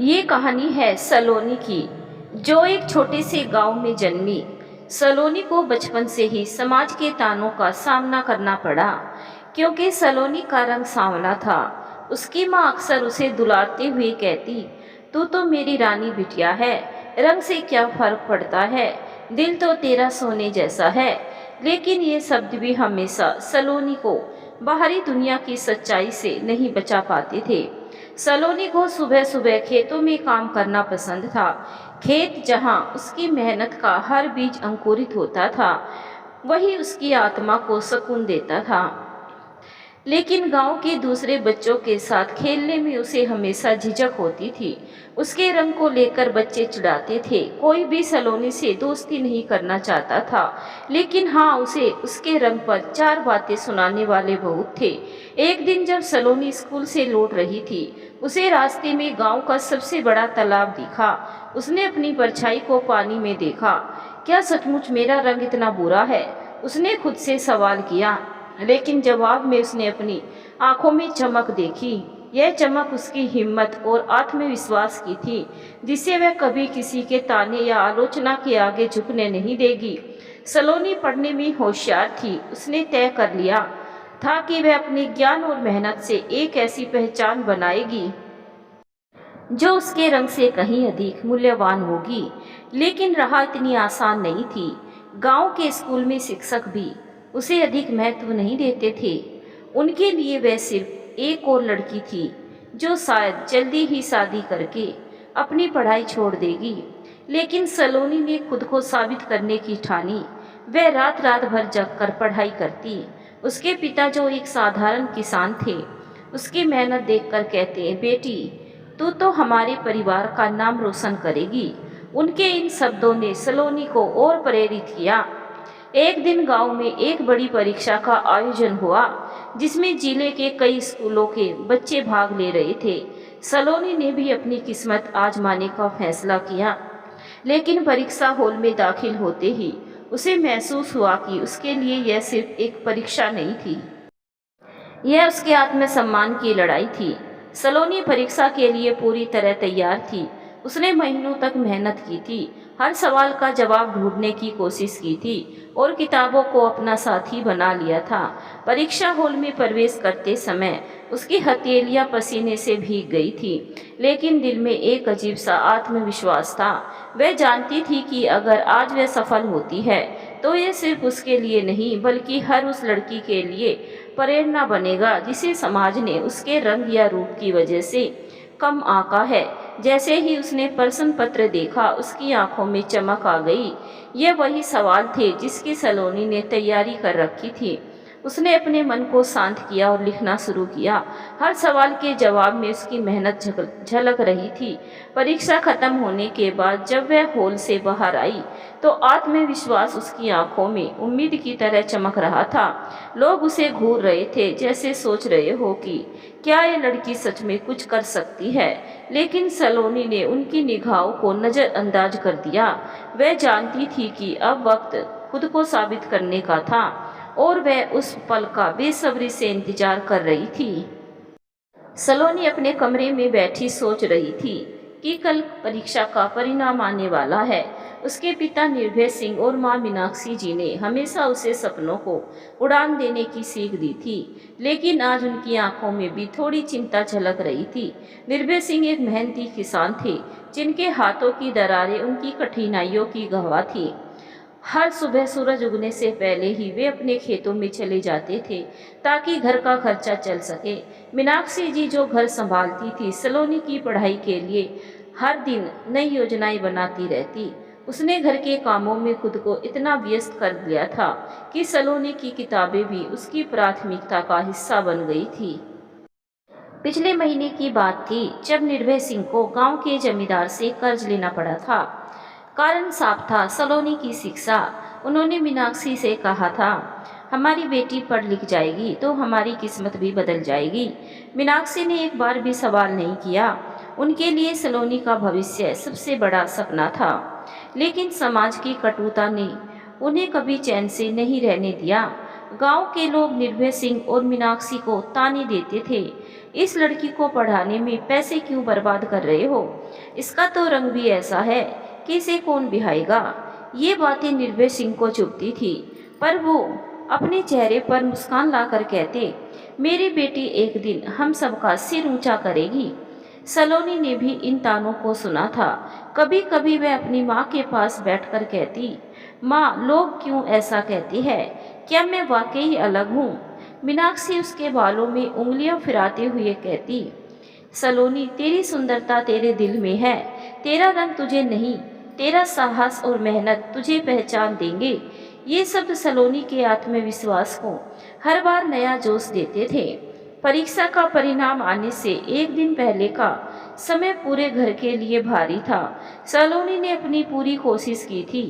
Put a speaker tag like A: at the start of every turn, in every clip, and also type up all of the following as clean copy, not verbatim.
A: ये कहानी है सलोनी की, जो एक छोटे से गांव में जन्मी। सलोनी को बचपन से ही समाज के तानों का सामना करना पड़ा, क्योंकि सलोनी का रंग सांवला था। उसकी माँ अक्सर उसे दुलारते हुए कहती, तू तो मेरी रानी बिटिया है, रंग से क्या फर्क पड़ता है, दिल तो तेरा सोने जैसा है। लेकिन ये शब्द भी हमेशा सलोनी को बाहरी दुनिया की सच्चाई से नहीं बचा पाते थे। सलोनी को सुबह सुबह खेतों में काम करना पसंद था। खेत जहाँ उसकी मेहनत का हर बीज अंकुरित होता था, वही उसकी आत्मा को सुकून देता था। लेकिन गांव के दूसरे बच्चों के साथ खेलने में उसे हमेशा झिझक होती थी। उसके रंग को लेकर बच्चे चिढ़ाते थे। कोई भी सलोनी से दोस्ती नहीं करना चाहता था, लेकिन हाँ, उसे उसके रंग पर चार बातें सुनाने वाले बहुत थे। एक दिन जब सलोनी स्कूल से लौट रही थी, उसे रास्ते में गांव का सबसे बड़ा तालाब दिखा। उसने अपनी परछाई को पानी में देखा। क्या सचमुच मेरा रंग इतना बुरा है? उसने खुद से सवाल किया, लेकिन जवाब में उसने अपनी आंखों में चमक देखी। यह चमक उसकी हिम्मत और आत्मविश्वास की थी, जिसे वह कभी किसी के ताने या आलोचना के आगे झुकने नहीं देगी। सलोनी पढ़ने में होशियार थी। उसने तय कर लिया था कि वह अपने ज्ञान और मेहनत से एक ऐसी पहचान बनाएगी जो उसके रंग से कहीं अधिक मूल्यवान होगी। लेकिन राह इतनी आसान नहीं थी। गांव के स्कूल में शिक्षक भी उसे अधिक महत्व नहीं देते थे। उनके लिए वह सिर्फ एक और लड़की थी, जो शायद जल्दी ही शादी करके अपनी पढ़ाई छोड़ देगी। लेकिन सलोनी ने खुद को साबित करने की ठानी। वह रात रात भर जगकर पढ़ाई करती। उसके पिता, जो एक साधारण किसान थे, उसकी मेहनत देखकर कहते, बेटी, तू तो हमारे परिवार का नाम रोशन करेगी। उनके इन शब्दों ने सलोनी को और प्रेरित किया। एक दिन गांव में एक बड़ी परीक्षा का आयोजन हुआ, जिसमें जिले के कई स्कूलों के बच्चे भाग ले रहे थे। सलोनी ने भी अपनी किस्मत आजमाने का फैसला किया। लेकिन परीक्षा हॉल में दाखिल होते ही उसे महसूस हुआ कि उसके लिए यह सिर्फ एक परीक्षा नहीं थी, यह उसके आत्मसम्मान की लड़ाई थी। सलोनी परीक्षा के लिए पूरी तरह तैयार थी। उसने महीनों तक मेहनत की थी, हर सवाल का जवाब ढूंढने की कोशिश की थी और किताबों को अपना साथी बना लिया था। परीक्षा हॉल में प्रवेश करते समय उसकी हथेलियां पसीने से भीग गई थी, लेकिन दिल में एक अजीब सा आत्मविश्वास था। वह जानती थी कि अगर आज वह सफल होती है, तो ये सिर्फ उसके लिए नहीं, बल्कि हर उस लड़की के लिए प्रेरणा बनेगा जिसे समाज ने उसके रंग या रूप की वजह से कम आंका है। जैसे ही उसने प्रश्न पत्र देखा, उसकी आंखों में चमक आ गई। ये वही सवाल थे जिसकी सलोनी ने तैयारी कर रखी थी। उसने अपने मन को शांत किया और लिखना शुरू किया। हर सवाल के जवाब में उसकी मेहनत झलक रही थी। परीक्षा खत्म होने के बाद जब वह हॉल से बाहर आई, तो आत्मविश्वास उसकी आंखों में उम्मीद की तरह चमक रहा था। लोग उसे घूर रहे थे, जैसे सोच रहे हो कि क्या ये लड़की सच में कुछ कर सकती है। लेकिन सलोनी ने उनकी निगाहों को नज़रअंदाज कर दिया। वह जानती थी कि अब वक्त खुद को साबित करने का था, और वह उस पल का बेसब्री से इंतजार कर रही थी। सलोनी अपने कमरे में बैठी सोच रही थी कि कल परीक्षा का परिणाम आने वाला है। उसके पिता निर्भय सिंह और माँ मीनाक्षी जी ने हमेशा उसे सपनों को उड़ान देने की सीख दी थी, लेकिन आज उनकी आंखों में भी थोड़ी चिंता झलक रही थी। निर्भय सिंह एक मेहनती किसान थे, जिनके हाथों की दरारें उनकी कठिनाइयों की गवाह थी। हर सुबह सूरज उगने से पहले ही वे अपने खेतों में चले जाते थे, ताकि घर का खर्चा चल सके। मीनाक्षी जी, जो घर संभालती थी, सलोनी की पढ़ाई के लिए हर दिन नई योजनाएं बनाती रहती। उसने घर के कामों में खुद को इतना व्यस्त कर लिया था कि सलोनी की किताबें भी उसकी प्राथमिकता का हिस्सा बन गई थी। पिछले महीने की बात थी, जब निर्भय सिंह को गांव के जमींदार से कर्ज लेना पड़ा था। कारण साफ था, सलोनी की शिक्षा। उन्होंने मीनाक्षी से कहा था, हमारी बेटी पढ़ लिख जाएगी तो हमारी किस्मत भी बदल जाएगी। मीनाक्षी ने एक बार भी सवाल नहीं किया। उनके लिए सलोनी का भविष्य सबसे बड़ा सपना था। लेकिन समाज की कटुता ने उन्हें कभी चैन से नहीं रहने दिया। गांव के लोग निर्भय सिंह और मीनाक्षी को ताने देते थे, इस लड़की को पढ़ाने में पैसे क्यों बर्बाद कर रहे हो, इसका तो रंग भी ऐसा है कि इसे कौन बिहाएगा। ये बातें निर्भय सिंह को चुभती थी, पर वो अपने चेहरे पर मुस्कान लाकर कहते, मेरी बेटी एक दिन हम सबका सिर ऊंचा करेगी। सलोनी ने भी इन तानों को सुना था। कभी कभी वह अपनी माँ के पास बैठकर कहती, माँ, लोग क्यों ऐसा कहती है, क्या मैं वाकई अलग हूँ। मीनाक्षी उसके बालों में उंगलियां फिराते हुए कहती, सलोनी, तेरी सुंदरता तेरे दिल में है, तेरा रंग तुझे नहीं, तेरा साहस और मेहनत तुझे पहचान देंगे। ये शब्द सलोनी के आत्मविश्वास को हर बार नया जोश देते थे। परीक्षा का परिणाम आने से एक दिन पहले का समय पूरे घर के लिए भारी था। सलोनी ने अपनी पूरी कोशिश की थी,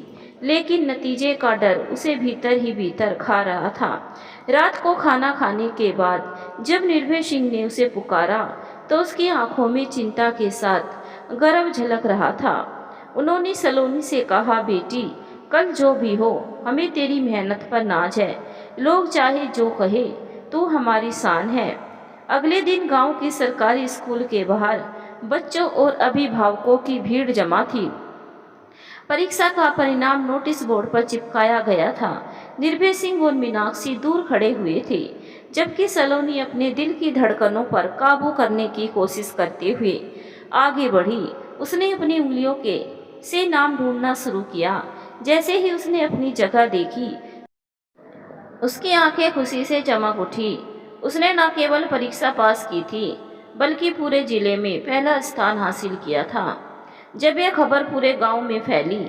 A: लेकिन नतीजे का डर उसे भीतर ही भीतर खा रहा था। रात को खाना खाने के बाद जब निर्भय सिंह ने उसे पुकारा तो उसकी आंखों में चिंता के साथ गर्व झलक रहा था। उन्होंने सलोनी से कहा, बेटी, कल जो भी हो, हमें तेरी मेहनत पर नाज है। लोग चाहे जो कहे, तू हमारी शान है। अगले दिन गांव के सरकारी स्कूल के बाहर बच्चों और अभिभावकों की भीड़ जमा थी। परीक्षा का परिणाम नोटिस बोर्ड पर चिपकाया गया था। निर्भय सिंह और मीनाक्षी दूर खड़े हुए थे, जबकि सलोनी अपने दिल की धड़कनों पर काबू करने की कोशिश करते हुए आगे बढ़ी। उसने अपनी उंगलियों के से नाम ढूंढना शुरू किया। जैसे ही उसने अपनी जगह देखी, उसकी आंखें खुशी से चमक उठी। उसने न केवल परीक्षा पास की थी, बल्कि पूरे जिले में पहला स्थान हासिल किया था। जब यह खबर पूरे गांव में फैली,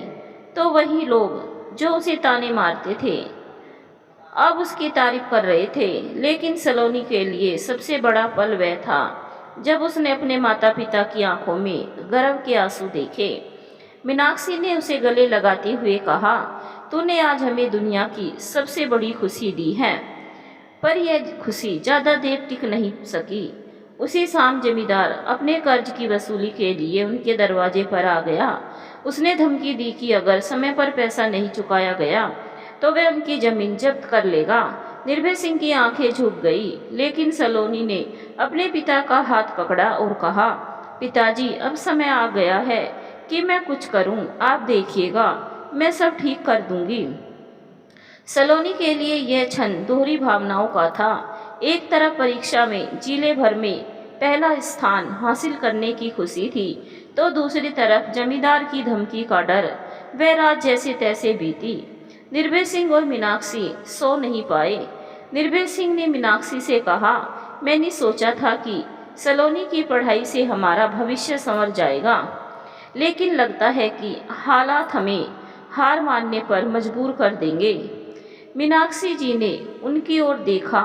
A: तो वही लोग जो उसे ताने मारते थे अब उसकी तारीफ कर रहे थे। लेकिन सलोनी के लिए सबसे बड़ा पल वह था जब उसने अपने माता पिता की आंखों में गर्व के आंसू देखे। मीनाक्षी ने उसे गले लगाते हुए कहा, तूने आज हमें दुनिया की सबसे बड़ी खुशी दी है। पर यह खुशी ज़्यादा देर टिक नहीं सकी। उसी शाम जमींदार अपने कर्ज की वसूली के लिए उनके दरवाजे पर आ गया। उसने धमकी दी कि अगर समय पर पैसा नहीं चुकाया गया तो वह उनकी जमीन जब्त कर लेगा। निर्भय सिंह की आंखें झुक गई, लेकिन सलोनी ने अपने पिता का हाथ पकड़ा और कहा, पिताजी, अब समय आ गया है कि मैं कुछ करूं। आप देखिएगा, मैं सब ठीक कर दूंगी। सलोनी के लिए यह क्षण दोहरी भावनाओं का था। एक तरफ परीक्षा में जिले भर में पहला स्थान हासिल करने की खुशी थी, तो दूसरी तरफ जमींदार की धमकी का डर। वह रात जैसे तैसे बीती। निर्भय सिंह और मीनाक्षी सो नहीं पाए। निर्भय सिंह ने मीनाक्षी से कहा, मैंने सोचा था कि सलोनी की पढ़ाई से हमारा भविष्य संवर जाएगा, लेकिन लगता है कि हालात हमें हार मानने पर मजबूर कर देंगे। मीनाक्षी जी ने उनकी ओर देखा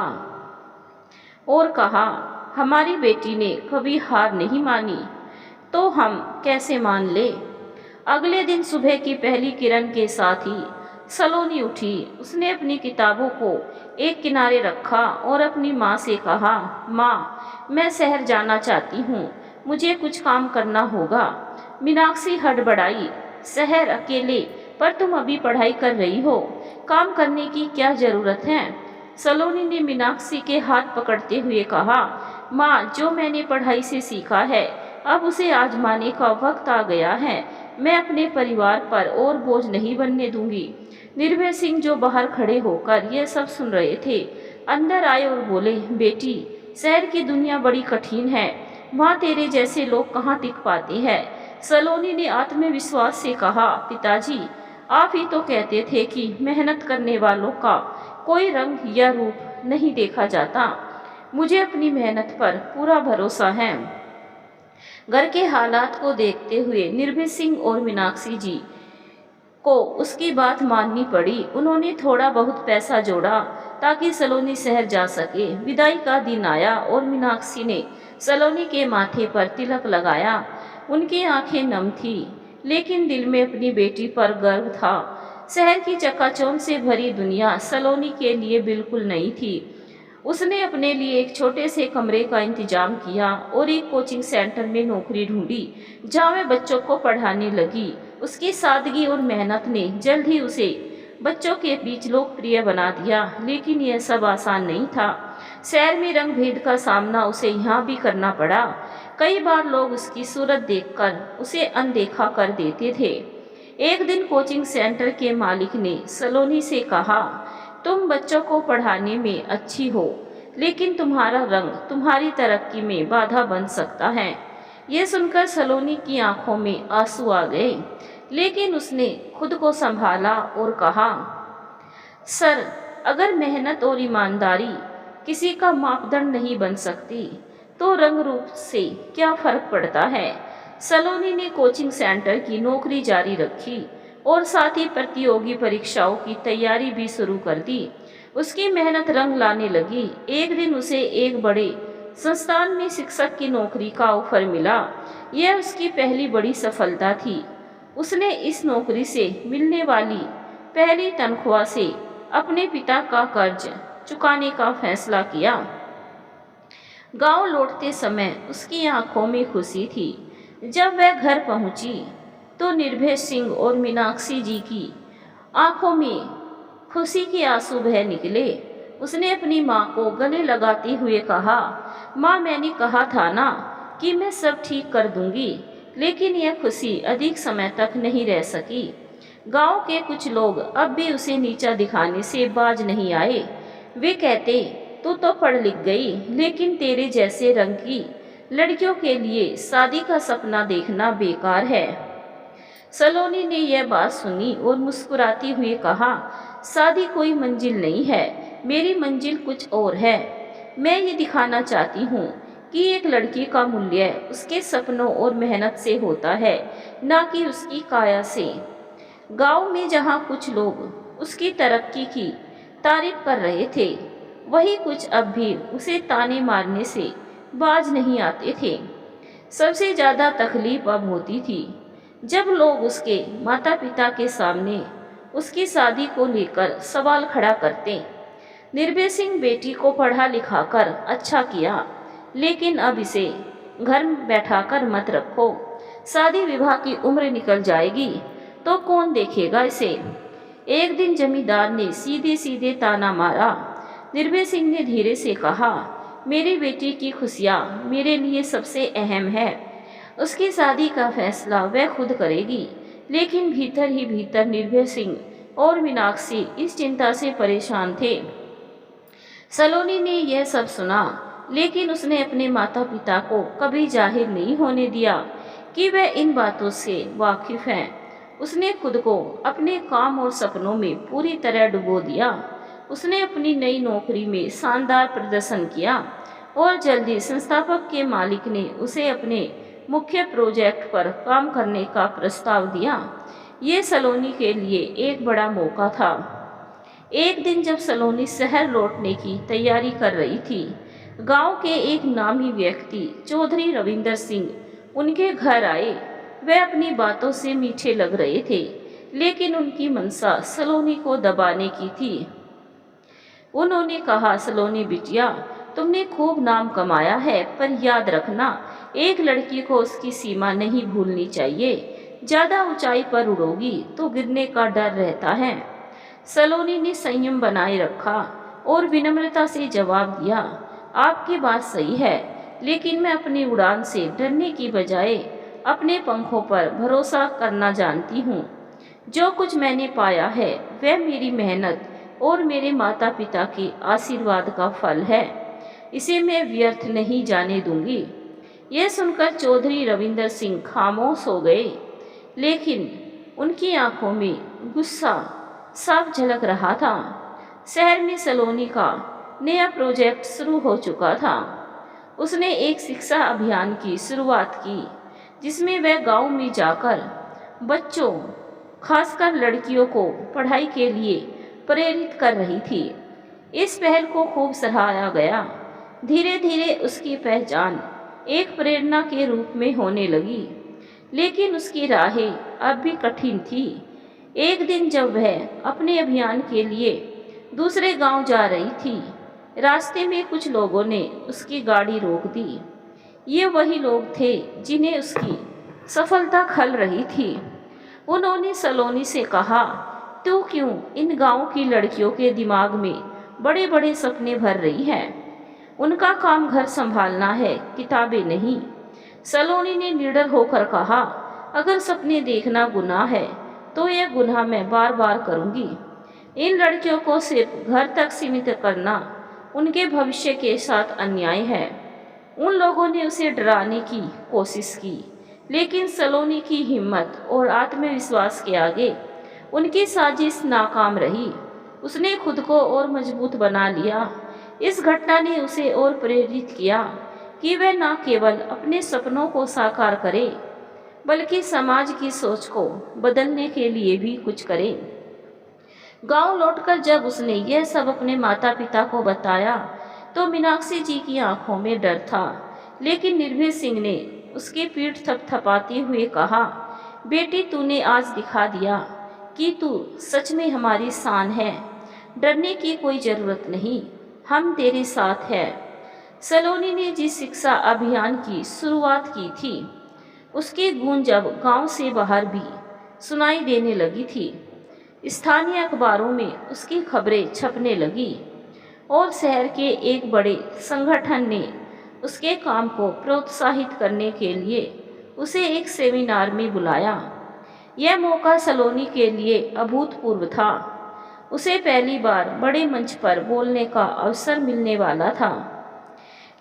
A: और कहा, हमारी बेटी ने कभी हार नहीं मानी, तो हम कैसे मान ले। अगले दिन सुबह की पहली किरण के साथ ही सलोनी उठी। उसने अपनी किताबों को एक किनारे रखा और अपनी माँ से कहा, माँ, मैं शहर जाना चाहती हूँ, मुझे कुछ काम करना होगा। मीनाक्षी हड़बड़ाई, शहर अकेले? पर तुम अभी पढ़ाई कर रही हो, काम करने की क्या जरूरत है। सलोनी ने मीनाक्षी के हाथ पकड़ते हुए कहा, माँ, जो मैंने पढ़ाई से सीखा है अब उसे आजमाने का वक्त आ गया है। मैं अपने परिवार पर और बोझ नहीं बनने दूंगी। निर्भय सिंह, जो बाहर खड़े होकर यह सब सुन रहे थे, अंदर आए और बोले, बेटी, शहर की दुनिया बड़ी कठिन है, वहाँ तेरे जैसे लोग कहाँ टिक पाते हैं। सलोनी ने आत्मविश्वास से कहा, पिताजी, आप ही तो कहते थे कि मेहनत करने वालों का कोई रंग या रूप नहीं देखा जाता। मुझे अपनी मेहनत पर पूरा भरोसा है। घर के हालात को देखते हुए निर्भय सिंह और मीनाक्षी जी को उसकी बात माननी पड़ी। उन्होंने थोड़ा बहुत पैसा जोड़ा ताकि सलोनी शहर जा सके। विदाई का दिन आया और मीनाक्षी ने सलोनी के माथे पर तिलक लगाया। उनकी आंखें नम थी, लेकिन दिल में अपनी बेटी पर गर्व था। शहर की चकाचौंध से भरी दुनिया सलोनी के लिए बिल्कुल नई थी। उसने अपने लिए एक छोटे से कमरे का इंतजाम किया और एक कोचिंग सेंटर में नौकरी ढूंढी, जहां वह बच्चों को पढ़ाने लगी। उसकी सादगी और मेहनत ने जल्द ही उसे बच्चों के बीच लोकप्रिय बना दिया। लेकिन यह सब आसान नहीं था। शहर में रंग भेद का सामना उसे यहाँ भी करना पड़ा। कई बार लोग उसकी सूरत देखकर उसे अनदेखा कर देते थे। एक दिन कोचिंग सेंटर के मालिक ने सलोनी से कहा, तुम बच्चों को पढ़ाने में अच्छी हो, लेकिन तुम्हारा रंग तुम्हारी तरक्की में बाधा बन सकता है। ये सुनकर सलोनी की आंखों में आंसू आ गए, लेकिन उसने खुद को संभाला और कहा, सर, अगर मेहनत और ईमानदारी किसी का मापदंड नहीं बन सकती, तो रंग रूप से क्या फर्क पड़ता है। सलोनी ने कोचिंग सेंटर की नौकरी जारी रखी और साथ ही प्रतियोगी परीक्षाओं की तैयारी भी शुरू कर दी। उसकी मेहनत रंग लाने लगी। एक दिन उसे एक बड़े संस्थान में शिक्षक की नौकरी का ऑफर मिला। यह उसकी पहली बड़ी सफलता थी। उसने इस नौकरी से मिलने वाली पहली तनख्वाह से अपने पिता का कर्ज चुकाने का फैसला किया। गांव लौटते समय उसकी आंखों में खुशी थी। जब वह घर पहुंची तो निर्भय सिंह और मीनाक्षी जी की आंखों में खुशी के आंसू बह निकले। उसने अपनी माँ को गले लगाते हुए कहा, माँ, मैंने कहा था ना कि मैं सब ठीक कर दूंगी। लेकिन यह खुशी अधिक समय तक नहीं रह सकी। गांव के कुछ लोग अब भी उसे नीचा दिखाने से बाज नहीं आए। वे कहते, तू तो पढ़ लिख गई, लेकिन तेरे जैसे रंग की लड़कियों के लिए शादी का सपना देखना बेकार है। सलोनी ने यह बात सुनी और मुस्कुराती हुए कहा, शादी कोई मंजिल नहीं है, मेरी मंजिल कुछ और है। मैं ये दिखाना चाहती हूँ कि एक लड़की का मूल्य उसके सपनों और मेहनत से होता है, ना कि उसकी काया से। गांव में जहाँ कुछ लोग उसकी तरक्की की तारीफ कर रहे थे, वही कुछ अब भी उसे ताने मारने से बाज नहीं आते थे। सबसे ज़्यादा तकलीफ अब होती थी जब लोग उसके माता पिता के सामने उसकी शादी को लेकर सवाल खड़ा करते। निर्भय सिंह बेटी को पढ़ा लिखा कर अच्छा किया, लेकिन अब इसे घर में बैठाकर मत रखो। शादी विवाह की उम्र निकल जाएगी तो कौन देखेगा इसे। एक दिन जमींदार ने सीधे सीधे ताना मारा। निर्भय सिंह ने धीरे से कहा, मेरी बेटी की खुशियाँ मेरे लिए सबसे अहम है। उसकी शादी का फैसला वह खुद करेगी। लेकिन भीतर ही भीतर निर्भय सिंह और मीनाक्षी इस चिंता से परेशान थे। सलोनी ने यह सब सुना, लेकिन उसने अपने माता पिता को कभी जाहिर नहीं होने दिया कि वह इन बातों से वाकिफ हैं। उसने खुद को अपने काम और सपनों में पूरी तरह डुबो दिया। उसने अपनी नई नौकरी में शानदार प्रदर्शन किया और जल्दी संस्थापक के मालिक ने उसे अपने मुख्य प्रोजेक्ट पर काम करने का प्रस्ताव दिया। ये सलोनी के लिए एक बड़ा मौका था। एक दिन जब सलोनी शहर लौटने की तैयारी कर रही थी, गांव के एक नामी व्यक्ति चौधरी रविंदर सिंह उनके घर आए। वे अपनी बातों से मीठे लग रहे थे, लेकिन उनकी मंशा सलोनी को दबाने की थी। उन्होंने कहा, सलोनी बिटिया, तुमने खूब नाम कमाया है, पर याद रखना, एक लड़की को उसकी सीमा नहीं भूलनी चाहिए। ज़्यादा ऊंचाई पर उड़ोगी तो गिरने का डर रहता है। सलोनी ने संयम बनाए रखा और विनम्रता से जवाब दिया, आपकी बात सही है, लेकिन मैं अपनी उड़ान से डरने की बजाय अपने पंखों पर भरोसा करना जानती हूँ। जो कुछ मैंने पाया है वह मेरी मेहनत और मेरे माता पिता के आशीर्वाद का फल है। इसे मैं व्यर्थ नहीं जाने दूंगी। यह सुनकर चौधरी रविंदर सिंह खामोश हो गए, लेकिन उनकी आंखों में गुस्सा साफ झलक रहा था। शहर में सलोनी का नया प्रोजेक्ट शुरू हो चुका था। उसने एक शिक्षा अभियान की शुरुआत की, जिसमें वह गांव में जाकर बच्चों, खासकर लड़कियों को पढ़ाई के लिए प्रेरित कर रही थी। इस पहल को खूब सराहा गया। धीरे धीरे उसकी पहचान एक प्रेरणा के रूप में होने लगी, लेकिन उसकी राहें अब भी कठिन थी। एक दिन जब वह अपने अभियान के लिए दूसरे गांव जा रही थी, रास्ते में कुछ लोगों ने उसकी गाड़ी रोक दी। ये वही लोग थे जिन्हें उसकी सफलता खल रही थी। उन्होंने सलोनी से कहा, तू क्यों इन गांव की लड़कियों के दिमाग में बड़े बड़े सपने भर रही है? उनका काम घर संभालना है, किताबें नहीं। सलोनी ने निडर होकर कहा, अगर सपने देखना गुनाह है तो यह गुनाह मैं बार बार करूंगी। इन लड़कियों को सिर्फ घर तक सीमित करना उनके भविष्य के साथ अन्याय है। उन लोगों ने उसे डराने की कोशिश की, लेकिन सलोनी की हिम्मत और आत्मविश्वास के आगे उनकी साजिश नाकाम रही। उसने खुद को और मजबूत बना लिया। इस घटना ने उसे और प्रेरित किया कि वह न केवल अपने सपनों को साकार करे, बल्कि समाज की सोच को बदलने के लिए भी कुछ करे। गांव लौटकर जब उसने यह सब अपने माता पिता को बताया तो मीनाक्षी जी की आंखों में डर था, लेकिन निर्भय सिंह ने उसकी पीठ थपथपाते हुए कहा, बेटी तूने आज दिखा दिया कि तू सच में हमारी शान है। डरने की कोई जरूरत नहीं, हम तेरे साथ हैं। सलोनी ने जिस शिक्षा अभियान की शुरुआत की थी उसकी गूंज अब गांव से बाहर भी सुनाई देने लगी थी। स्थानीय अखबारों में उसकी खबरें छपने लगी और शहर के एक बड़े संगठन ने उसके काम को प्रोत्साहित करने के लिए उसे एक सेमिनार में बुलाया। यह मौका सलोनी के लिए अभूतपूर्व था। उसे पहली बार बड़े मंच पर बोलने का अवसर मिलने वाला था,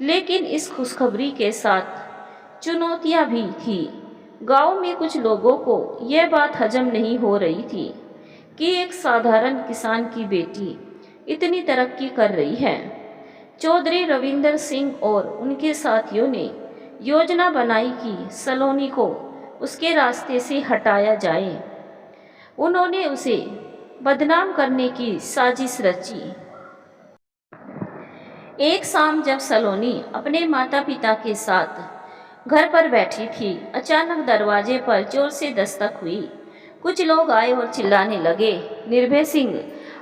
A: लेकिन इस खुशखबरी के साथ चुनौतियां भी थी। गांव में कुछ लोगों को यह बात हजम नहीं हो रही थी कि एक साधारण किसान की बेटी इतनी तरक्की कर रही है। चौधरी रविंदर सिंह और उनके साथियों ने योजना बनाई कि सलोनी को उसके रास्ते से हटाया जाए। उन्होंने उसे बदनाम करने की साजिश रची। एक शाम जब सलोनी अपने माता पिता के साथ घर पर बैठी थी, अचानक दरवाजे पर जोर से दस्तक हुई। कुछ लोग आए और चिल्लाने लगे, निर्भय सिंह,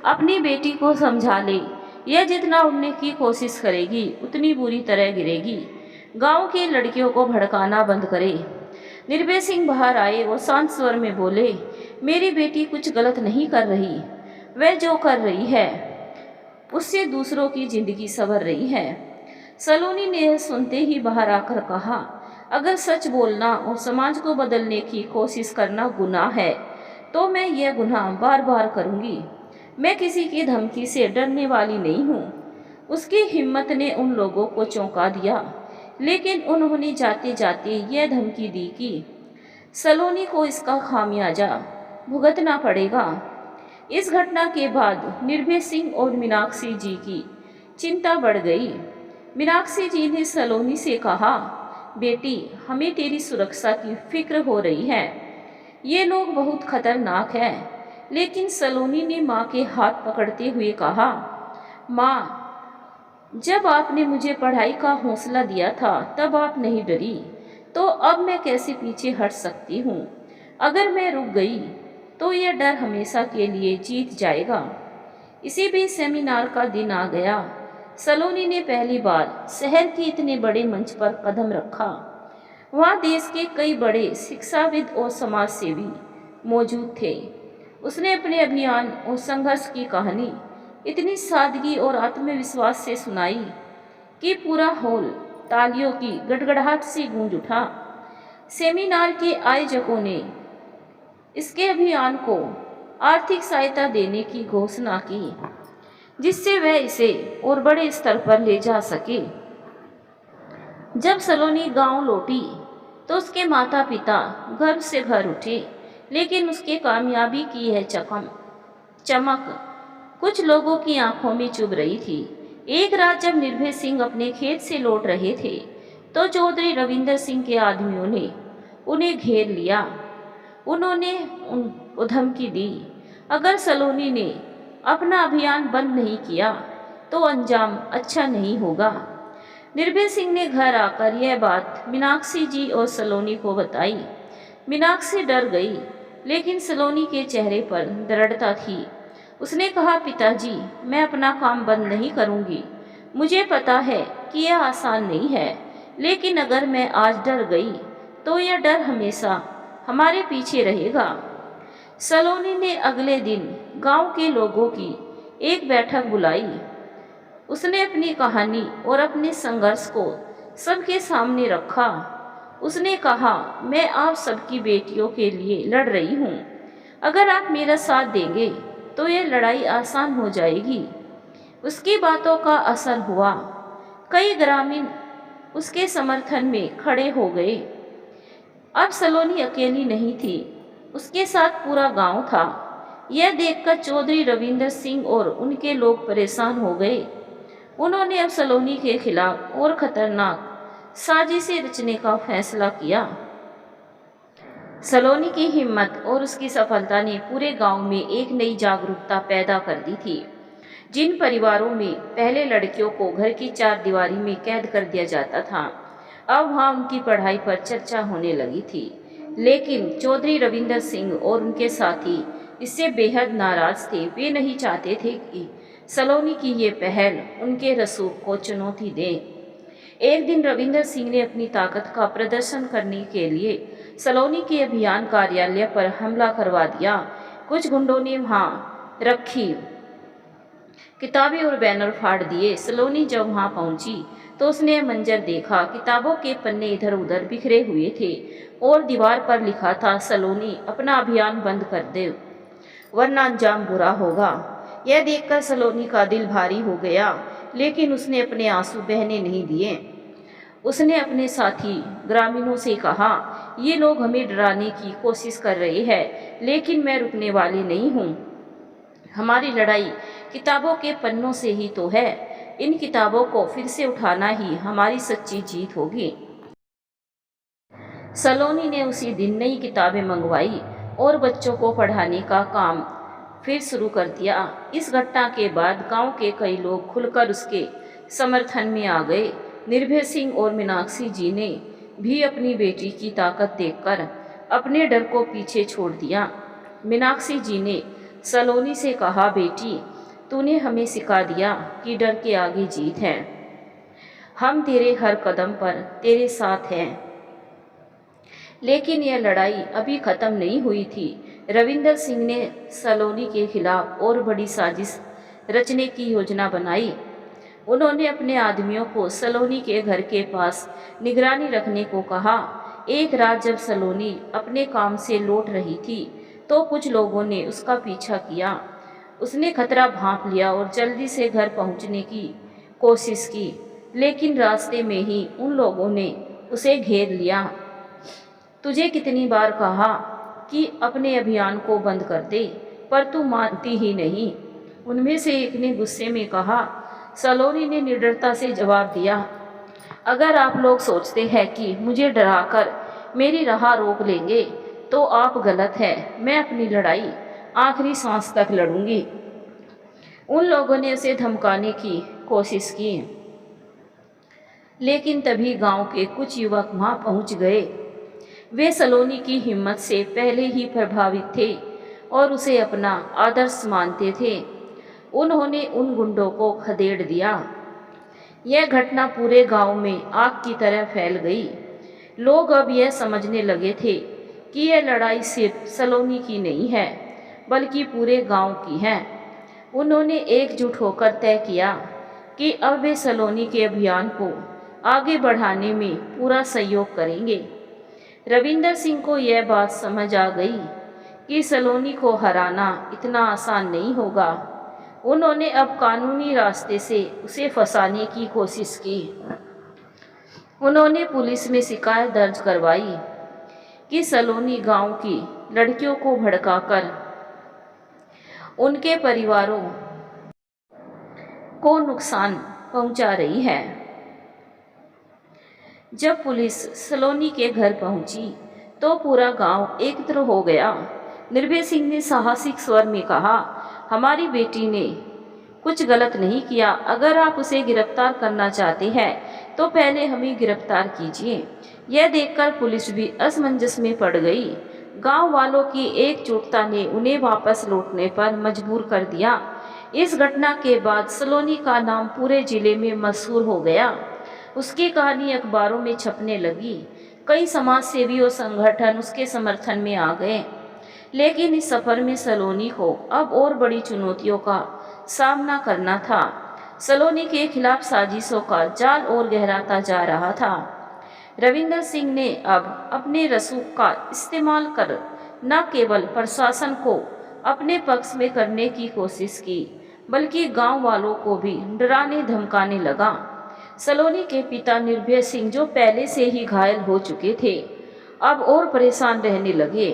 A: अपनी बेटी को समझा ले। यह जितना उड़ने की कोशिश करेगी उतनी बुरी तरह गिरेगी। गांव की लड़कियों को भड़काना बंद करे। निर्भय सिंह बाहर आए और शांत स्वर में बोले, मेरी बेटी कुछ गलत नहीं कर रही। वह जो कर रही है उससे दूसरों की जिंदगी संवर रही है। सलोनी ने यह सुनते ही बाहर आकर कहा, अगर सच बोलना और समाज को बदलने की कोशिश करना गुनाह है तो मैं यह गुनाह बार बार करूंगी। मैं किसी की धमकी से डरने वाली नहीं हूँ। उसकी हिम्मत ने उन लोगों को चौंका दिया, लेकिन उन्होंने जाते जाते यह धमकी दी कि सलोनी को इसका खामियाजा भुगतना पड़ेगा। इस घटना के बाद निर्भय सिंह और मीनाक्षी जी की चिंता बढ़ गई। मीनाक्षी जी ने सलोनी से कहा, बेटी, हमें तेरी सुरक्षा की फिक्र हो रही है। ये लोग बहुत खतरनाक हैं। लेकिन सलोनी ने माँ के हाथ पकड़ते हुए कहा, माँ, जब आपने मुझे पढ़ाई का हौसला दिया था तब आप नहीं डरी, तो अब मैं कैसे पीछे हट सकती हूँ? अगर मैं रुक गई तो यह डर हमेशा के लिए जीत जाएगा। इसी बीच सेमिनार का दिन आ गया। सलोनी ने पहली बार शहर के इतने बड़े मंच पर कदम रखा। वहाँ देश के कई बड़े शिक्षाविद और समाजसेवी मौजूद थे। उसने अपने अभियान और संघर्ष की कहानी इतनी सादगी और आत्मविश्वास से सुनाई कि पूरा हॉल तालियों की गड़गड़ाहट से गूंज उठा। सेमिनार के आयोजकों ने इसके अभियान को आर्थिक सहायता देने की घोषणा की, जिससे वह इसे और बड़े स्तर पर ले जा सके। जब सलोनी गांव लौटी तो उसके माता पिता गर्व से भर उठे, लेकिन उसके कामयाबी की यह चमक कुछ लोगों की आंखों में चुभ रही थी। एक रात जब निर्भय सिंह अपने खेत से लौट रहे थे तो चौधरी रविंदर सिंह के आदमियों ने उन्हें घेर लिया। उन्होंने उनको धमकी दी, अगर सलोनी ने अपना अभियान बंद नहीं किया तो अंजाम अच्छा नहीं होगा। निर्भय सिंह ने घर आकर यह बात मीनाक्षी जी और सलोनी को बताई। मीनाक्षी डर गई, लेकिन सलोनी के चेहरे पर दृढ़ता थी। उसने कहा, पिताजी, मैं अपना काम बंद नहीं करूंगी। मुझे पता है कि यह आसान नहीं है, लेकिन अगर मैं आज डर गई तो यह डर हमेशा हमारे पीछे रहेगा। सलोनी ने अगले दिन गांव के लोगों की एक बैठक बुलाई। उसने अपनी कहानी और अपने संघर्ष को सबके सामने रखा। उसने कहा, मैं आप सबकी बेटियों के लिए लड़ रही हूँ। अगर आप मेरा साथ देंगे तो ये लड़ाई आसान हो जाएगी। उसकी बातों का असर हुआ। कई ग्रामीण उसके समर्थन में खड़े हो गए। अब सलोनी अकेली नहीं थी, उसके साथ पूरा गांव था। यह देखकर चौधरी रविंदर सिंह और उनके लोग परेशान हो गए। उन्होंने अब सलोनी के खिलाफ और खतरनाक साजिशें रचने का फैसला किया। सलोनी की हिम्मत और उसकी सफलता ने पूरे गांव में एक नई जागरूकता पैदा कर दी थी। जिन परिवारों में पहले लड़कियों को घर की चार दीवारी में कैद कर दिया जाता था, अब वहां उनकी पढ़ाई पर चर्चा होने लगी थी। लेकिन चौधरी रविंदर सिंह और उनके साथी इससे बेहद नाराज थे। वे नहीं चाहते थे कि सलोनी की ये पहल उनके रसूख को चुनौती दे। एक दिन रविंदर सिंह ने अपनी ताकत का प्रदर्शन करने के लिए सलोनी के अभियान कार्यालय पर हमला करवा दिया। कुछ गुंडों ने वहां रखी किताबें और बैनर फाड़ दिए। सलोनी जब वहां पहुंची तो उसने मंजर देखा। किताबों के पन्ने इधर उधर बिखरे हुए थे और दीवार पर लिखा था, सलोनी अपना अभियान बंद कर दे वरना अंजाम बुरा होगा। यह देखकर सलोनी का दिल भारी हो गया, लेकिन उसने अपने आंसू बहने नहीं दिए। उसने अपने साथी ग्रामीणों से कहा, ये लोग हमें डराने की कोशिश कर रहे हैं, लेकिन मैं रुकने वाली नहीं हूँ। हमारी लड़ाई किताबों के पन्नों से ही तो है। इन किताबों को फिर से उठाना ही हमारी सच्ची जीत होगी। सलोनी ने उसी दिन नई किताबें मंगवाई और बच्चों को पढ़ाने का काम फिर शुरू कर दिया। इस घटना के बाद गांव के कई लोग खुलकर उसके समर्थन में आ गए। निर्भय सिंह और मीनाक्षी जी ने भी अपनी बेटी की ताकत देखकर अपने डर को पीछे छोड़ दिया। मीनाक्षी जी ने सलोनी से कहा, बेटी, तूने हमें सिखा दिया कि डर के आगे जीत है। हम तेरे हर कदम पर तेरे साथ हैं। लेकिन यह लड़ाई अभी खत्म नहीं हुई थी। रविंदर सिंह ने सलोनी के खिलाफ और बड़ी साजिश रचने की योजना बनाई। उन्होंने अपने आदमियों को सलोनी के घर के पास निगरानी रखने को कहा। एक रात जब सलोनी अपने काम से लौट रही थी तो कुछ लोगों ने उसका पीछा किया। उसने खतरा भांप लिया और जल्दी से घर पहुंचने की कोशिश की, लेकिन रास्ते में ही उन लोगों ने उसे घेर लिया। तुझे कितनी बार कहा कि अपने अभियान को बंद कर दे, पर तू मानती ही नहीं, उनमें से एक ने गुस्से में कहा। सलोनी ने निडरता से जवाब दिया, अगर आप लोग सोचते हैं कि मुझे डराकर मेरी राह रोक लेंगे तो आप गलत हैं। मैं अपनी लड़ाई आखिरी सांस तक लड़ूंगी। उन लोगों ने उसे धमकाने की कोशिश की, लेकिन तभी गांव के कुछ युवक वहां पहुंच गए। वे सलोनी की हिम्मत से पहले ही प्रभावित थे और उसे अपना आदर्श मानते थे। उन्होंने उन गुंडों को खदेड़ दिया। यह घटना पूरे गांव में आग की तरह फैल गई। लोग अब यह समझने लगे थे कि यह लड़ाई सिर्फ सलोनी की नहीं है, बल्कि पूरे गांव की है। उन्होंने एकजुट होकर तय किया कि अब वे सलोनी के अभियान को आगे बढ़ाने में पूरा सहयोग करेंगे। रविंदर सिंह को यह बात समझ आ गई कि सलोनी को हराना इतना आसान नहीं होगा। उन्होंने अब कानूनी रास्ते से उसे फंसाने की कोशिश की। उन्होंने पुलिस में शिकायत दर्ज करवाई कि सलोनी गांव की लड़कियों को भड़काकर उनके परिवारों को नुकसान पहुंचा रही है। जब पुलिस सलोनी के घर पहुंची तो पूरा गांव एकत्र हो गया। निर्भय सिंह ने साहसिक स्वर में कहा, हमारी बेटी ने कुछ गलत नहीं किया। अगर आप उसे गिरफ्तार करना चाहते हैं तो पहले हमें गिरफ्तार कीजिए। यह देखकर पुलिस भी असमंजस में पड़ गई। गांव वालों की एकजुटता ने उन्हें वापस लौटने पर मजबूर कर दिया। इस घटना के बाद सलोनी का नाम पूरे जिले में मशहूर हो गया। उसकी कहानी अखबारों में छपने लगी। कई समाज सेवी और संगठन उसके समर्थन में आ गए। लेकिन इस सफर में सलोनी को अब और बड़ी चुनौतियों का सामना करना था। सलोनी के खिलाफ साजिशों का जाल और गहराता जा रहा था। रविंदर सिंह ने अब अपने रसूख का इस्तेमाल कर न केवल प्रशासन को अपने पक्ष में करने की कोशिश की, बल्कि गांव वालों को भी डराने धमकाने लगा। सलोनी के पिता निर्भय सिंह, जो पहले से ही घायल हो चुके थे, अब और परेशान रहने लगे।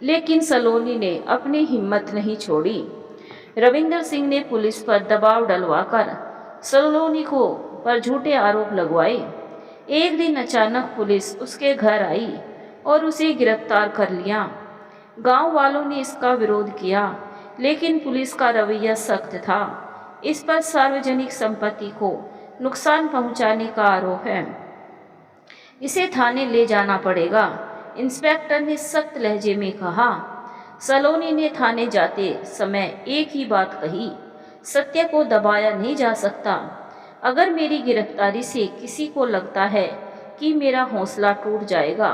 A: लेकिन सलोनी ने अपनी हिम्मत नहीं छोड़ी। रविंदर सिंह ने पुलिस पर दबाव डलवाकर सलोनी को पर झूठे आरोप लगवाए। एक दिन अचानक पुलिस उसके घर आई और उसे गिरफ्तार कर लिया। गांव वालों ने इसका विरोध किया, लेकिन पुलिस का रवैया सख्त था। इस पर सार्वजनिक संपत्ति को नुकसान पहुंचाने का आरोप है, इसे थाने ले जाना पड़ेगा, इंस्पेक्टर ने सख्त लहजे में कहा। सलोनी ने थाने जाते समय एक ही बात कही, सत्य को दबाया नहीं जा सकता। अगर मेरी गिरफ्तारी से किसी को लगता है कि मेरा हौसला टूट जाएगा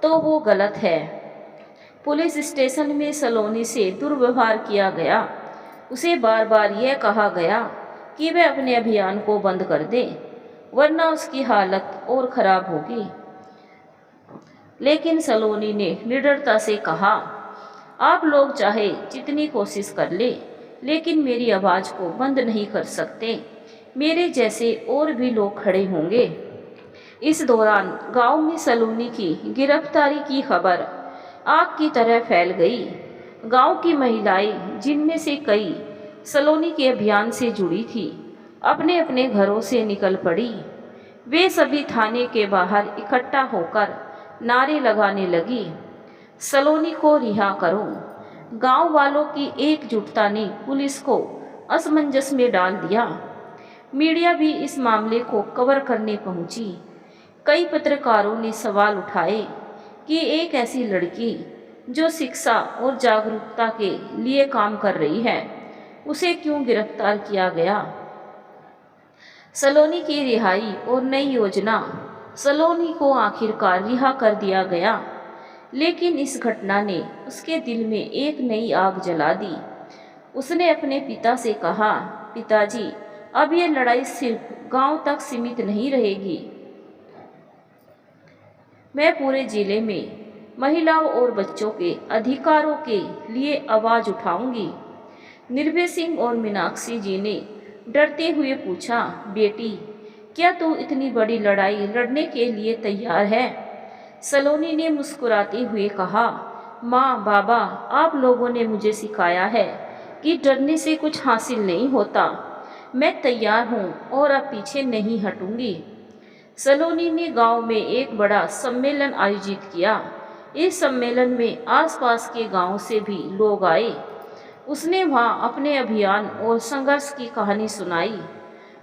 A: तो वो गलत है। पुलिस स्टेशन में सलोनी से दुर्व्यवहार किया गया। उसे बार बार यह कहा गया कि वह अपने अभियान को बंद कर दे, वरना उसकी हालत और खराब होगी। लेकिन सलोनी ने निडरता से कहा, आप लोग चाहे जितनी कोशिश कर ले, लेकिन मेरी आवाज़ को बंद नहीं कर सकते। मेरे जैसे और भी लोग खड़े होंगे। इस दौरान गांव में सलोनी की गिरफ्तारी की खबर आग की तरह फैल गई। गांव की महिलाएं, जिनमें से कई सलोनी के अभियान से जुड़ी थी, अपने अपने घरों से निकल पड़ी। वे सभी थाने के बाहर इकट्ठा होकर नारे लगाने लगी, सलोनी को रिहा करो। गांव वालों की एकजुटता ने पुलिस को असमंजस में डाल दिया। मीडिया भी इस मामले को कवर करने पहुंची। कई पत्रकारों ने सवाल उठाए कि एक ऐसी लड़की जो शिक्षा और जागरूकता के लिए काम कर रही है, उसे क्यों गिरफ्तार किया गया। सलोनी की रिहाई और नई योजना। सलोनी को आखिरकार रिहा कर दिया गया, लेकिन इस घटना ने उसके दिल में एक नई आग जला दी। उसने अपने पिता से कहा, पिताजी, अब ये लड़ाई सिर्फ गांव तक सीमित नहीं रहेगी। मैं पूरे जिले में महिलाओं और बच्चों के अधिकारों के लिए आवाज़ उठाऊंगी। निर्भय सिंह और मीनाक्षी जी ने डरते हुए पूछा, बेटी, क्या तू इतनी बड़ी लड़ाई लड़ने के लिए तैयार है। सलोनी ने मुस्कुराते हुए कहा, माँ, बाबा, आप लोगों ने मुझे सिखाया है कि डरने से कुछ हासिल नहीं होता। मैं तैयार हूँ और अब पीछे नहीं हटूंगी। सलोनी ने गांव में एक बड़ा सम्मेलन आयोजित किया। इस सम्मेलन में आसपास के गांव से भी लोग आए। उसने वहां अपने अभियान और संघर्ष की कहानी सुनाई।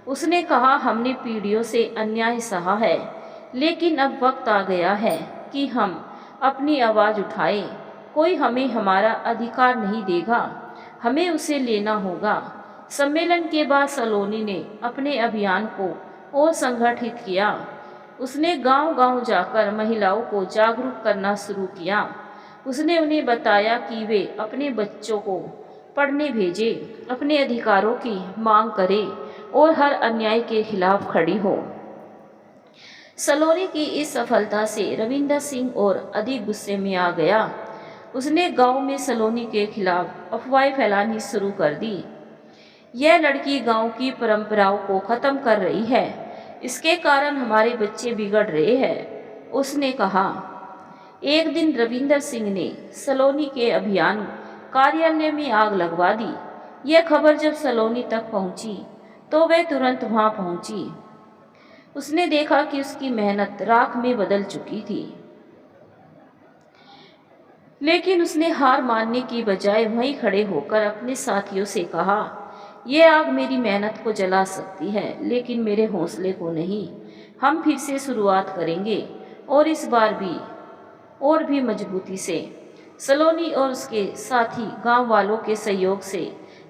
A: उसने कहा, हमने पीढ़ियों से अन्याय सहा है, लेकिन अब वक्त आ गया है कि हम अपनी आवाज़ उठाएं। कोई हमें हमारा अधिकार नहीं देगा, हमें उसे लेना होगा। सम्मेलन के बाद सलोनी ने अपने अभियान को और संगठित किया। उसने गांव-गांव जाकर महिलाओं को जागरूक करना शुरू किया। उसने उन्हें बताया कि वे अपने बच्चों को पढ़ने भेजें, अपने अधिकारों की मांग करें और हर अन्याय के खिलाफ खड़ी हो। सलोनी की इस सफलता से रविंदर सिंह और अधिक गुस्से में आ गया। उसने गांव में सलोनी के खिलाफ अफवाहें फैलानी शुरू कर दी। यह लड़की गांव की परंपराओं को खत्म कर रही है, इसके कारण हमारे बच्चे बिगड़ रहे हैं, उसने कहा। एक दिन रविंदर सिंह ने सलोनी के अभियान कार्यालय में आग लगवा दी। यह खबर जब सलोनी तक पहुंची तो वह तुरंत वहां पहुंची। उसने देखा कि उसकी मेहनत राख में बदल चुकी थी, लेकिन उसने हार मानने की बजाय वहीं खड़े होकर अपने साथियों से कहा, यह आग मेरी मेहनत को जला सकती है, लेकिन मेरे हौसले को नहीं। हम फिर से शुरुआत करेंगे और इस बार भी और भी मजबूती से। सलोनी और उसके साथी गांव वालों के सहयोग से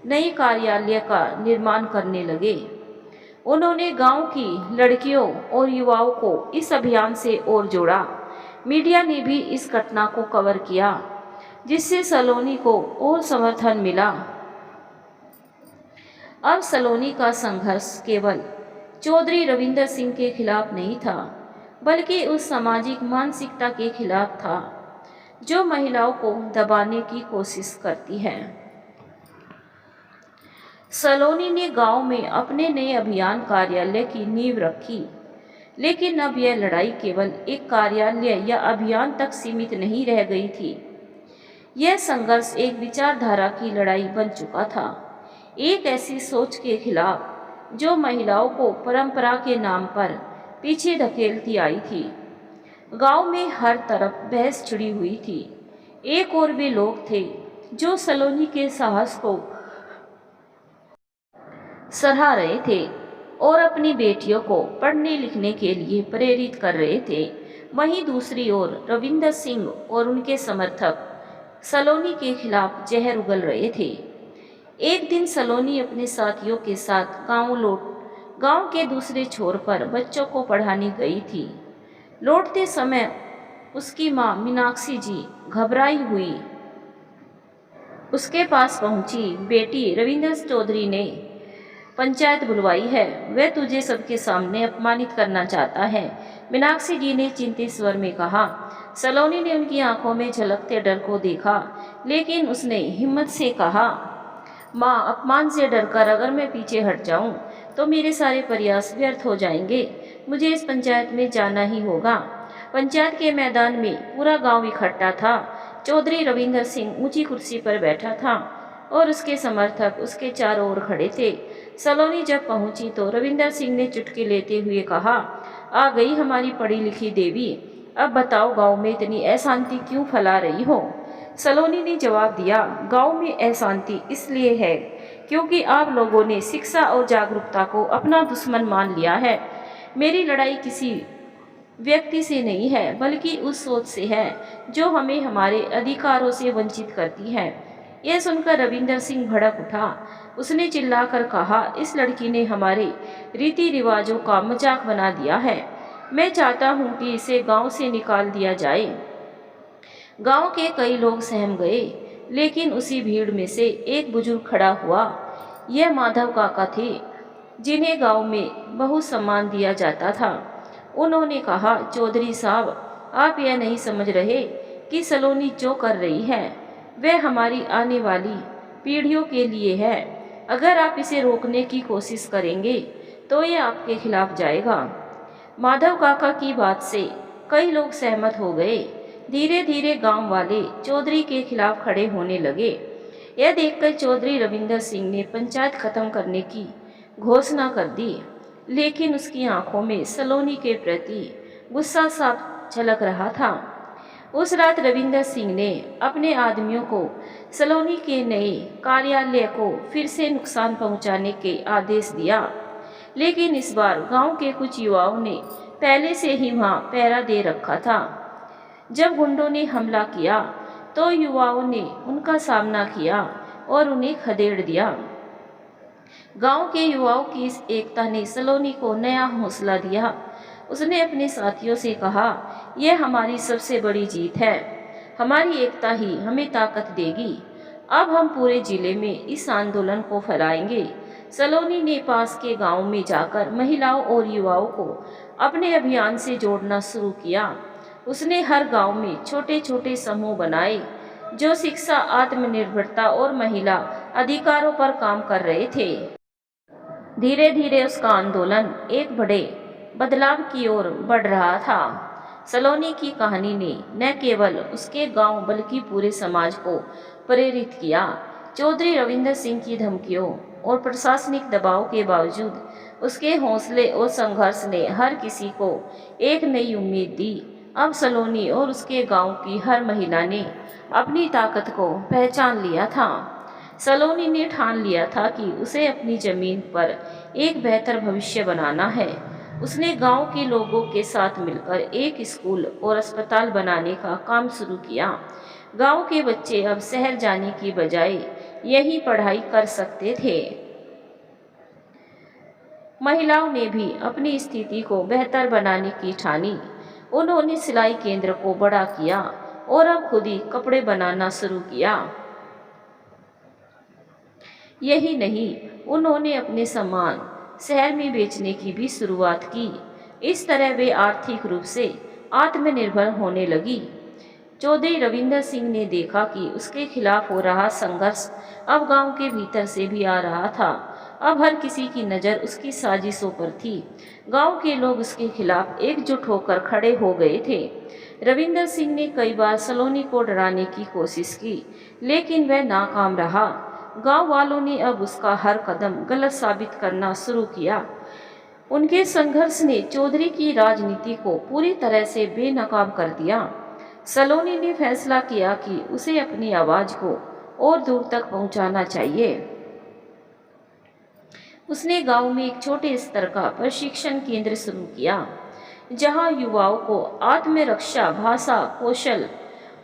A: नई कार्यालय का निर्माण करने लगे। उन्होंने गांव की लड़कियों और युवाओं को इस अभियान से और जोड़ा। मीडिया ने भी इस घटना को कवर किया। जिससे सलोनी को और समर्थन मिला। अब सलोनी का संघर्ष केवल चौधरी रविंदर सिंह के खिलाफ नहीं था, बल्कि उस सामाजिक मानसिकता के खिलाफ था जो महिलाओं को दबाने की कोशिश करती है। सलोनी ने गांव में अपने नए अभियान कार्यालय की नींव रखी, लेकिन अब यह लड़ाई केवल एक कार्यालय या अभियान तक सीमित नहीं रह गई थी। यह संघर्ष एक विचारधारा की लड़ाई बन चुका था, एक ऐसी सोच के खिलाफ जो महिलाओं को परंपरा के नाम पर पीछे धकेलती आई थी। गांव में हर तरफ बहस छिड़ी हुई थी। एक और भी लोग थे जो सलोनी के साहस को सराह रहे थे और अपनी बेटियों को पढ़ने लिखने के लिए प्रेरित कर रहे थे। वहीं दूसरी ओर रविंदर सिंह और उनके समर्थक सलोनी के खिलाफ जहर उगल रहे थे। एक दिन सलोनी अपने साथियों के साथ गांव के दूसरे छोर पर बच्चों को पढ़ाने गई थी। लौटते समय उसकी मां मीनाक्षी जी घबराई हुई उसके पास पहुंची। बेटी, रविंदर चौधरी ने पंचायत बुलवाई है, वह तुझे सबके सामने अपमानित करना चाहता है, मीनाक्षी जी ने चिंतित स्वर में कहा। सलोनी ने उनकी आंखों में झलकते डर को देखा, लेकिन उसने हिम्मत से कहा, माँ, अपमान से डरकर अगर मैं पीछे हट जाऊं तो मेरे सारे प्रयास व्यर्थ हो जाएंगे। मुझे इस पंचायत में जाना ही होगा। पंचायत के मैदान में पूरा गांव इकट्ठा था। चौधरी रविंदर सिंह ऊंची कुर्सी पर बैठा था और उसके समर्थक उसके चारों ओर खड़े थे। सलोनी जब पहुंची तो रविंदर सिंह ने चुटकी लेते हुए कहा, आ गई हमारी पढ़ी लिखी देवी। अब बताओ, गांव में इतनी अशांति क्यों फैला रही हो? सलोनी ने जवाब दिया, गांव में अशांति इसलिए है क्योंकि आप लोगों ने शिक्षा और जागरूकता को अपना दुश्मन मान लिया है। मेरी लड़ाई किसी व्यक्ति से नहीं है, बल्कि उस सोच से है जो हमें हमारे अधिकारों से वंचित करती है। यह सुनकर रविंदर सिंह भड़क उठा। उसने चिल्लाकर कहा, इस लड़की ने हमारे रीति रिवाजों का मजाक बना दिया है। मैं चाहता हूं कि इसे गांव से निकाल दिया जाए। गांव के कई लोग सहम गए, लेकिन उसी भीड़ में से एक बुजुर्ग खड़ा हुआ। यह माधव काका थे, जिन्हें गांव में बहुत सम्मान दिया जाता था। उन्होंने कहा, चौधरी साहब, आप यह नहीं समझ रहे कि सलोनी जो कर रही है वह हमारी आने वाली पीढ़ियों के लिए है। अगर आप इसे रोकने की कोशिश करेंगे तो ये आपके खिलाफ जाएगा। माधव काका की बात से कई लोग सहमत हो गए। धीरे धीरे गांव वाले चौधरी के खिलाफ खड़े होने लगे। यह देखकर चौधरी रविंदर सिंह ने पंचायत खत्म करने की घोषणा कर दी, लेकिन उसकी आंखों में सलोनी के प्रति गुस्सा साफ झलक रहा था। उस रात रविंदर सिंह ने अपने आदमियों को सलोनी के नए कार्यालय को फिर से नुकसान पहुंचाने के आदेश दिया, लेकिन इस बार गांव के कुछ युवाओं ने पहले से ही वहां पहरा दे रखा था। जब गुंडों ने हमला किया तो युवाओं ने उनका सामना किया और उन्हें खदेड़ दिया। गांव के युवाओं की इस एकता ने सलोनी को नया हौसला दिया। उसने अपने साथियों से कहा, यह हमारी सबसे बड़ी जीत है। हमारी एकता ही हमें ताकत देगी। अब हम पूरे जिले में इस आंदोलन को फैलाएंगे। सलोनी ने पास के गांव में जाकर महिलाओं और युवाओं को अपने अभियान से जोड़ना शुरू किया। उसने हर गांव में छोटे छोटे समूह बनाए जो शिक्षा, आत्मनिर्भरता और महिला अधिकारों पर काम कर रहे थे। धीरे धीरे उसका आंदोलन एक बड़े बदलाव की ओर बढ़ रहा था। सलोनी की कहानी ने न केवल उसके गांव बल्कि पूरे समाज को प्रेरित किया। चौधरी रविंदर सिंह की धमकियों और प्रशासनिक दबाव के बावजूद उसके हौसले और संघर्ष ने हर किसी को एक नई उम्मीद दी। अब सलोनी और उसके गांव की हर महिला ने अपनी ताकत को पहचान लिया था। सलोनी ने ठान लिया था कि उसे अपनी जमीन पर एक बेहतर भविष्य बनाना है। उसने गांव के लोगों के साथ मिलकर एक स्कूल और अस्पताल बनाने का काम शुरू किया। गांव के बच्चे अब शहर जाने की बजाय यहीं पढ़ाई कर सकते थे। महिलाओं ने भी अपनी स्थिति को बेहतर बनाने की ठानी। उन्होंने सिलाई केंद्र को बड़ा किया और अब खुद ही कपड़े बनाना शुरू किया। यही नहीं, उन्होंने अपने सामान शहर में बेचने की भी शुरुआत की। इस तरह वे आर्थिक रूप से आत्मनिर्भर होने लगी। चौधरी रविंदर सिंह ने देखा कि उसके खिलाफ हो रहा संघर्ष अब गांव के भीतर से भी आ रहा था। अब हर किसी की नज़र उसकी साजिशों पर थी। गांव के लोग उसके खिलाफ एकजुट होकर खड़े हो गए थे। रविंदर सिंह ने कई बार सलोनी को डराने की कोशिश की, लेकिन वह नाकाम रहा। गांव वालों ने अब उसका हर कदम गलत साबित करना शुरू किया। उनके संघर्ष ने चौधरी की राजनीति को पूरी तरह से बेनकाब कर दिया। सलोनी ने फैसला किया कि उसे अपनी आवाज़ को और दूर तक पहुंचाना चाहिए। उसने गांव में एक छोटे स्तर का प्रशिक्षण केंद्र शुरू किया, जहां युवाओं को आत्मरक्षा, भाषा कौशल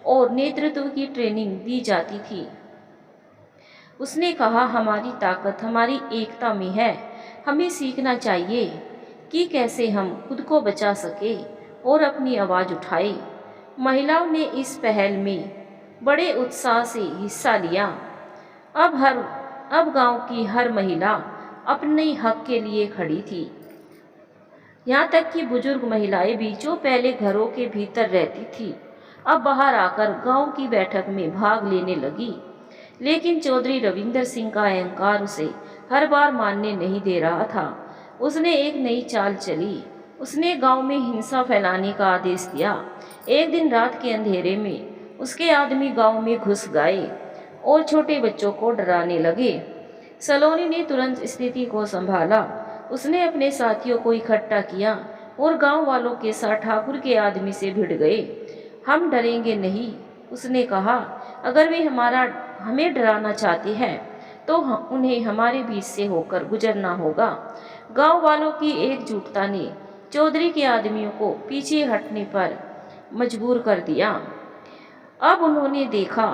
A: और नेतृत्व की ट्रेनिंग दी जाती थी। उसने कहा, हमारी ताकत हमारी एकता में है। हमें सीखना चाहिए कि कैसे हम खुद को बचा सके और अपनी आवाज़ उठाए। महिलाओं ने इस पहल में बड़े उत्साह से हिस्सा लिया। अब गांव की हर महिला अपने हक के लिए खड़ी थी। यहाँ तक कि बुजुर्ग महिलाएं भी, जो पहले घरों के भीतर रहती थी, अब बाहर आकर गांव की बैठक में भाग लेने लगी। लेकिन चौधरी रविंदर सिंह का अहंकार उसे हर बार मानने नहीं दे रहा था। उसने एक नई चाल चली। उसने गांव में हिंसा फैलाने का आदेश दिया। एक दिन रात के अंधेरे में उसके आदमी गांव में घुस गए और छोटे बच्चों को डराने लगे। सलोनी ने तुरंत स्थिति को संभाला। उसने अपने साथियों को इकट्ठा किया और गांव वालों के साथ ठाकुर के आदमी से भिड़ गए। हम डरेंगे नहीं, उसने कहा। अगर वे हमें डराना चाहते हैं तो उन्हें हमारे बीच से होकर गुजरना होगा। गांव वालों की एकजुटता ने चौधरी के आदमियों को पीछे हटने पर मजबूर कर दिया। अब उन्होंने देखा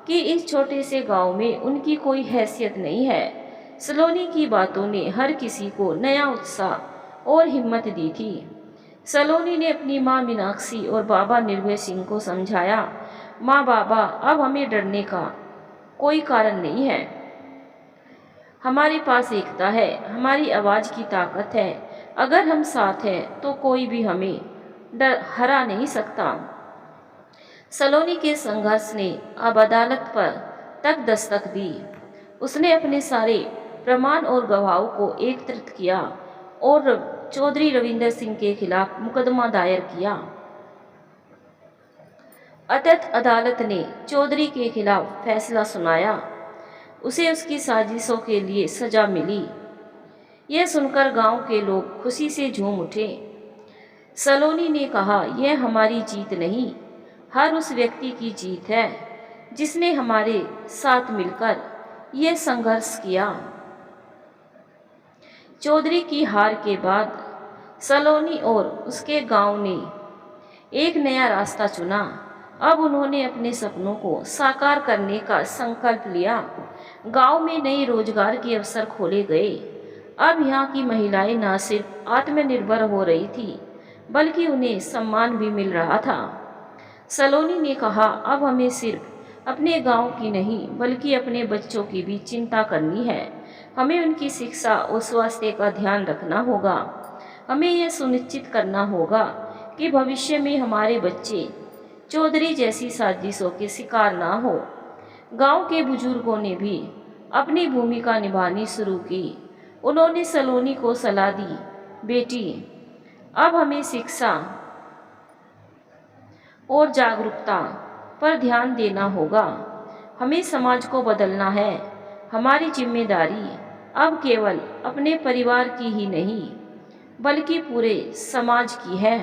A: कि इस छोटे से गांव में उनकी कोई हैसियत नहीं है। सलोनी की बातों ने हर किसी को नया उत्साह और हिम्मत दी थी। सलोनी ने अपनी माँ मीनाक्षी और बाबा निर्भय सिंह को समझाया, माँ बाबा, अब हमें डरने का कोई कारण नहीं है। हमारे पास एकता है, हमारी आवाज़ की ताकत है। अगर हम साथ हैं तो कोई भी हमें हरा नहीं सकता। सलोनी के संघर्ष ने अब अदालत पर तक दस्तक दी। उसने अपने सारे प्रमाण और गवाहों को एकत्रित किया और चौधरी रविंदर सिंह के खिलाफ मुकदमा दायर किया। अतः अदालत ने चौधरी के खिलाफ फैसला सुनाया। उसे उसकी साजिशों के लिए सजा मिली। यह सुनकर गांव के लोग खुशी से झूम उठे। सलोनी ने कहा, यह हमारी जीत नहीं, हर उस व्यक्ति की जीत है जिसने हमारे साथ मिलकर यह संघर्ष किया। चौधरी की हार के बाद सलोनी और उसके गांव ने एक नया रास्ता चुना। अब उन्होंने अपने सपनों को साकार करने का संकल्प लिया। गांव में नए रोजगार के अवसर खोले गए। अब यहाँ की महिलाएं न सिर्फ आत्मनिर्भर हो रही थी, बल्कि उन्हें सम्मान भी मिल रहा था। सलोनी ने कहा, अब हमें सिर्फ अपने गांव की नहीं, बल्कि अपने बच्चों की भी चिंता करनी है। हमें उनकी शिक्षा और स्वास्थ्य का ध्यान रखना होगा। हमें यह सुनिश्चित करना होगा कि भविष्य में हमारे बच्चे चौधरी जैसी साजिशों के शिकार ना हो। गांव के बुजुर्गों ने भी अपनी भूमिका निभानी शुरू की। उन्होंने सलोनी को सलाह दी, बेटी, अब हमें शिक्षा और जागरूकता पर ध्यान देना होगा। हमें समाज को बदलना है। हमारी जिम्मेदारी अब केवल अपने परिवार की ही नहीं, बल्कि पूरे समाज की है।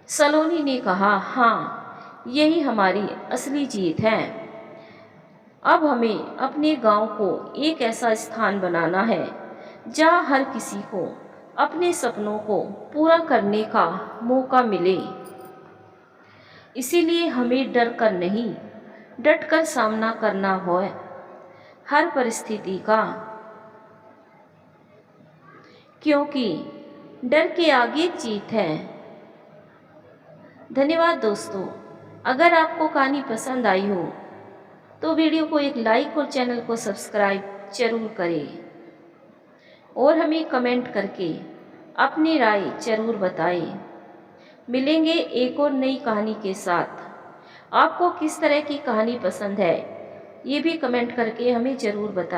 A: सलोनी ने कहा, हाँ, यही हमारी असली जीत है। अब हमें अपने गांव को एक ऐसा स्थान बनाना है जहां हर किसी को अपने सपनों को पूरा करने का मौका मिले। इसीलिए हमें डर कर नहीं, डट कर सामना करना हो हर परिस्थिति का, क्योंकि डर के आगे जीत है। धन्यवाद दोस्तों। अगर आपको कहानी पसंद आई हो तो वीडियो को एक लाइक और चैनल को सब्सक्राइब जरूर करें और हमें कमेंट करके अपनी राय जरूर बताएं। मिलेंगे एक और नई कहानी के साथ। आपको किस तरह की कहानी पसंद है ये भी कमेंट करके हमें ज़रूर बताएं।